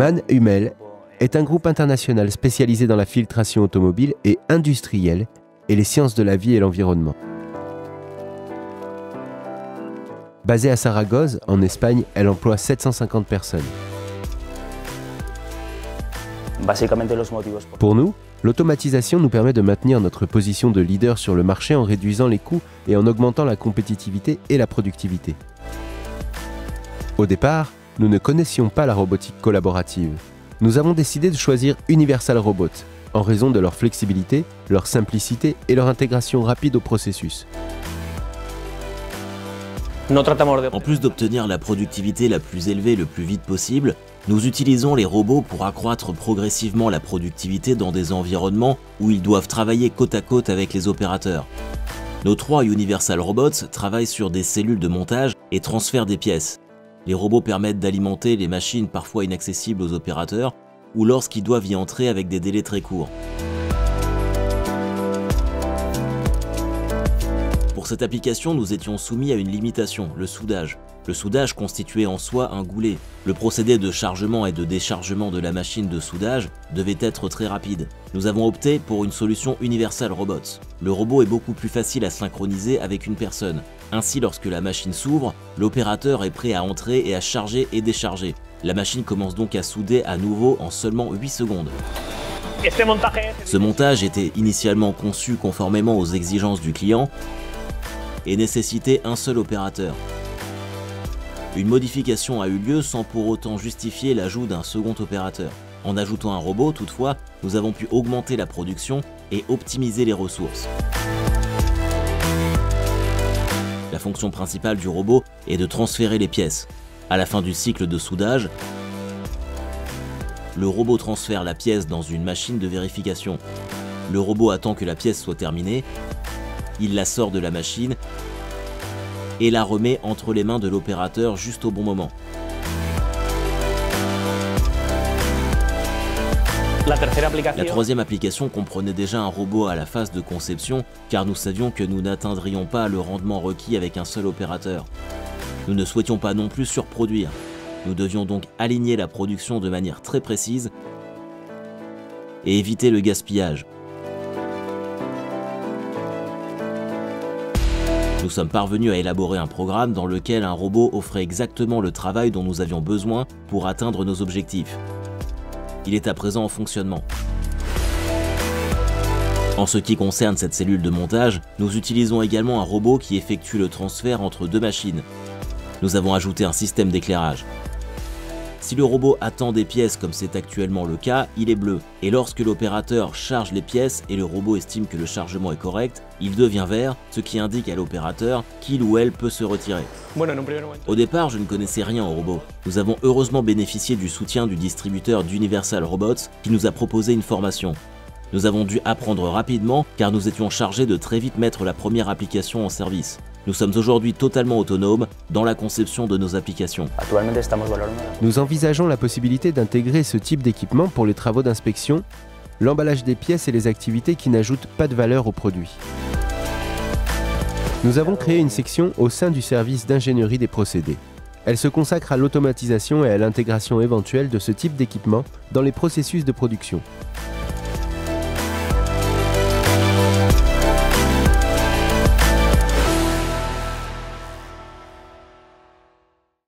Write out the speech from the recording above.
MAN Hummel est un groupe international spécialisé dans la filtration automobile et industrielle et les sciences de la vie et l'environnement. Basée à Saragosse, en Espagne, elle emploie 750 personnes. Pour nous, l'automatisation nous permet de maintenir notre position de leader sur le marché en réduisant les coûts et en augmentant la compétitivité et la productivité. Au départ, nous ne connaissions pas la robotique collaborative. Nous avons décidé de choisir Universal Robots, en raison de leur flexibilité, leur simplicité et leur intégration rapide au processus. En plus d'obtenir la productivité la plus élevée le plus vite possible, nous utilisons les robots pour accroître progressivement la productivité dans des environnements où ils doivent travailler côte à côte avec les opérateurs. Nos 3 Universal Robots travaillent sur des cellules de montage et transfèrent des pièces. Les robots permettent d'alimenter les machines parfois inaccessibles aux opérateurs ou lorsqu'ils doivent y entrer avec des délais très courts. Pour cette application, nous étions soumis à une limitation, le soudage. Le soudage constituait en soi un goulet. Le procédé de chargement et de déchargement de la machine de soudage devait être très rapide. Nous avons opté pour une solution Universal Robots. Le robot est beaucoup plus facile à synchroniser avec une personne. Ainsi, lorsque la machine s'ouvre, l'opérateur est prêt à entrer et à charger et décharger. La machine commence donc à souder à nouveau en seulement 8 secondes. Ce montage était initialement conçu conformément aux exigences du client et nécessitait un seul opérateur. Une modification a eu lieu sans pour autant justifier l'ajout d'un second opérateur. En ajoutant un robot, toutefois, nous avons pu augmenter la production et optimiser les ressources. La fonction principale du robot est de transférer les pièces. À la fin du cycle de soudage, le robot transfère la pièce dans une machine de vérification. Le robot attend que la pièce soit terminée, il la sort de la machine et la remet entre les mains de l'opérateur juste au bon moment. La 3e application comprenait déjà un robot à la phase de conception car nous savions que nous n'atteindrions pas le rendement requis avec un seul opérateur. Nous ne souhaitions pas non plus surproduire. Nous devions donc aligner la production de manière très précise et éviter le gaspillage. Nous sommes parvenus à élaborer un programme dans lequel un robot offrait exactement le travail dont nous avions besoin pour atteindre nos objectifs. Il est à présent en fonctionnement. En ce qui concerne cette cellule de montage, nous utilisons également un robot qui effectue le transfert entre 2 machines. Nous avons ajouté un système d'éclairage. Si le robot attend des pièces comme c'est actuellement le cas, il est bleu. Et lorsque l'opérateur charge les pièces et le robot estime que le chargement est correct, il devient vert, ce qui indique à l'opérateur qu'il ou elle peut se retirer. Au départ, je ne connaissais rien au robot. Nous avons heureusement bénéficié du soutien du distributeur d'Universal Robots qui nous a proposé une formation. Nous avons dû apprendre rapidement car nous étions chargés de très vite mettre la première application en service. Nous sommes aujourd'hui totalement autonomes dans la conception de nos applications. Nous envisageons la possibilité d'intégrer ce type d'équipement pour les travaux d'inspection, l'emballage des pièces et les activités qui n'ajoutent pas de valeur au produit. Nous avons créé une section au sein du service d'ingénierie des procédés. Elle se consacre à l'automatisation et à l'intégration éventuelle de ce type d'équipement dans les processus de production.